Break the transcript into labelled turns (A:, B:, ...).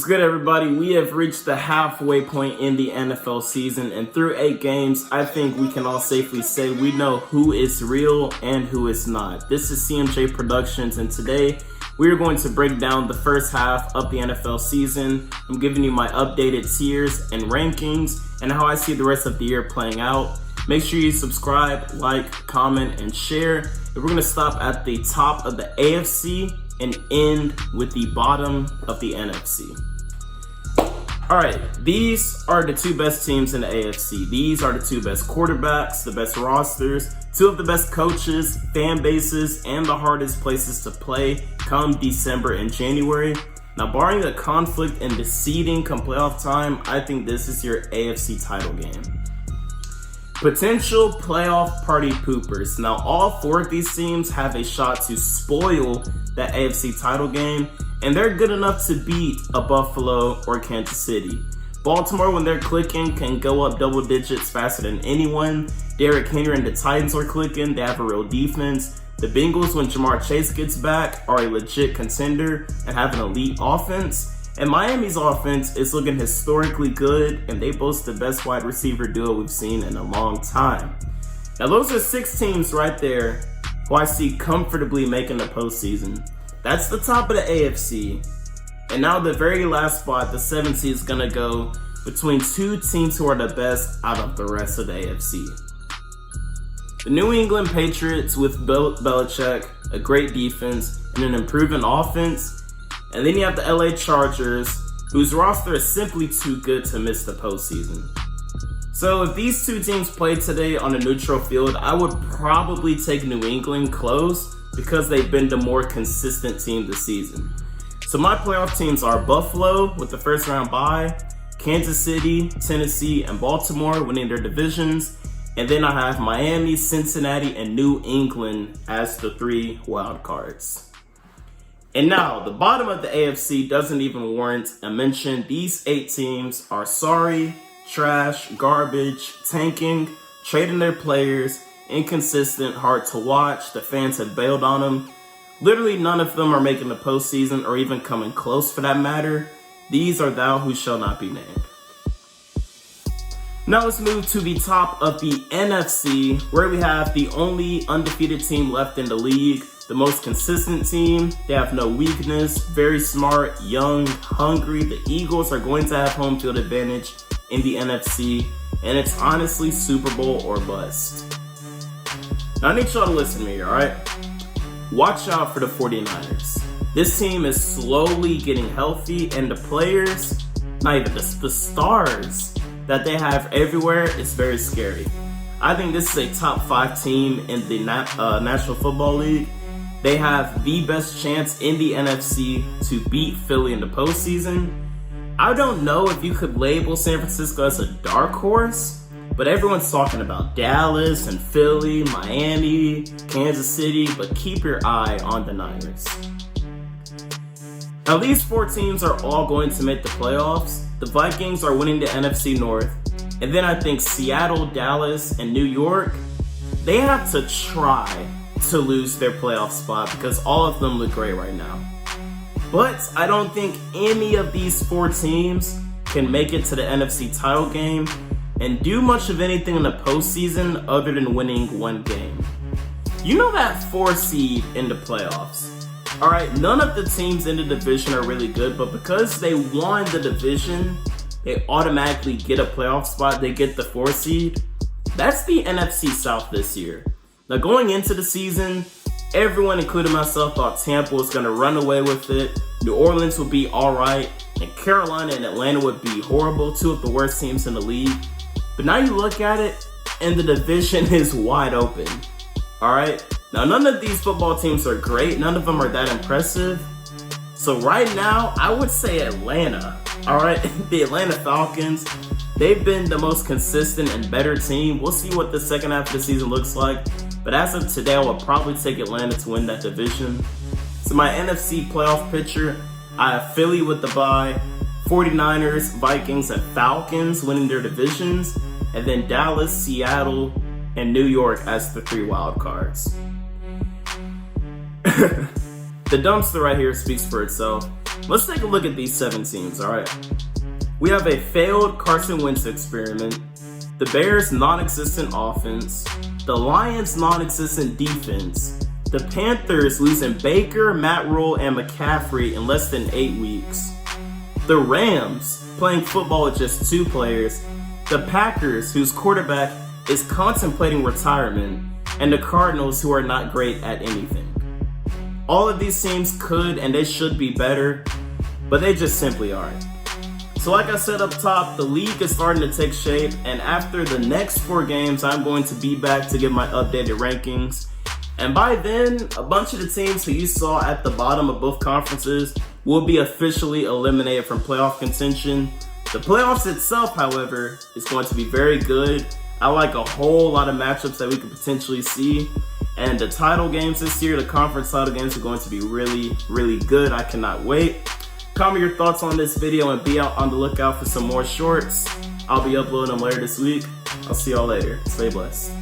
A: What's good, everybody? We have reached the halfway point in the NFL season, and through 8 games, I think we can all safely say we know who is real and who is not. This is CMJ Productions, and today we are going to break down the first half of the NFL season. I'm giving you my updated tiers and rankings and how I see the rest of the year playing out. Make sure you subscribe, like, comment, and share. And we're going to stop at the top of the AFC and end with the bottom of the NFC. Alright, these are the 2 best teams in the AFC. These are the 2 best quarterbacks, the best rosters, 2 of the best coaches, fan bases, and the hardest places to play come December and January. Now, barring a conflict in the seeding come playoff time, I think this is your AFC title game. Potential playoff party poopers. Now, all 4 of these teams have a shot to spoil that AFC title game, and they're good enough to beat a Buffalo or Kansas City. Baltimore, when they're clicking, can go up double digits faster than anyone. Derrick Henry and the Titans are clicking. They have a real defense. The Bengals, when Jamar Chase gets back, are a legit contender and have an elite offense. And Miami's offense is looking historically good, and they boast the best wide receiver duo we've seen in a long time. Now, those are 6 teams right there who I see comfortably making the postseason. That's the top of the AFC. And now the very last spot, the 7th seed, is going to go between 2 teams who are the best out of the rest of the AFC. The New England Patriots with Bill Belichick, a great defense, and an improving offense. And then you have the LA Chargers, whose roster is simply too good to miss the postseason. So if these 2 teams played today on a neutral field, I would probably take New England close because they've been the more consistent team this season. So my playoff teams are Buffalo with the first round bye, Kansas City, Tennessee, and Baltimore winning their divisions. And then I have Miami, Cincinnati, and New England as the 3 wild cards. And now, the bottom of the AFC doesn't even warrant a mention. These 8 teams are sorry, trash, garbage, tanking, trading their players, inconsistent, hard to watch. The fans have bailed on them. Literally none of them are making the postseason or even coming close for that matter. These are thou who shall not be named. Now let's move to the top of the NFC, where we have the only undefeated team left in the league. The most consistent team. They have no weakness, very smart, young, hungry. The Eagles are going to have home field advantage in the NFC, and it's honestly Super Bowl or bust. Now I need y'all to listen to me, alright? Watch out for the 49ers. This team is slowly getting healthy, and the players, not even the stars that they have everywhere is very scary. I think this is a top 5 team in the National Football League. They have the best chance in the NFC to beat Philly in the postseason. I don't know if you could label San Francisco as a dark horse, but everyone's talking about Dallas and Philly, Miami, Kansas City, but keep your eye on the Niners. Now these 4 teams are all going to make the playoffs. The Vikings are winning the NFC North, and then I think Seattle, Dallas, and New York, they have to try to lose their playoff spot because all of them look great right now. But I don't think any of these 4 teams can make it to the NFC title game and do much of anything in the postseason other than winning 1 game. You know that 4 seed in the playoffs. Alright, none of the teams in the division are really good, but because they won the division, they automatically get a playoff spot. They get the 4 seed. That's the NFC South this year. Now, going into the season, everyone, including myself, thought Tampa was going to run away with it. New Orleans would be alright, and Carolina and Atlanta would be horrible, 2 of the worst teams in the league. But now you look at it, and the division is wide open. Alright? Now, none of these football teams are great. None of them are that impressive. So right now, I would say Atlanta. Alright? The Atlanta Falcons, they've been the most consistent and better team. We'll see what the second half of the season looks like. But as of today, I will probably take Atlanta to win that division. So my NFC playoff picture, I have Philly with the bye, 49ers, Vikings, and Falcons winning their divisions, and then Dallas, Seattle, and New York as the 3 wild cards. The dumpster right here speaks for itself. Let's take a look at these 7 teams, alright? We have a failed Carson Wentz experiment, the Bears' non-existent offense, the Lions' non-existent defense, the Panthers losing Baker, Matt Rule, and McCaffrey in less than 8 weeks, the Rams playing football with just 2 players, the Packers, whose quarterback is contemplating retirement, and the Cardinals, who are not great at anything. All of these teams could and they should be better, but they just simply aren't. So like I said up top, the league is starting to take shape, and after the next 4 games, I'm going to be back to give my updated rankings. And by then, a bunch of the teams who you saw at the bottom of both conferences will be officially eliminated from playoff contention. The playoffs itself, however, is going to be very good. I like a whole lot of matchups that we could potentially see. And the title games this year, the conference title games, are going to be really, really good. I cannot wait. Comment your thoughts on this video and be out on the lookout for some more shorts. I'll be uploading them later this week. I'll see y'all later. Stay blessed.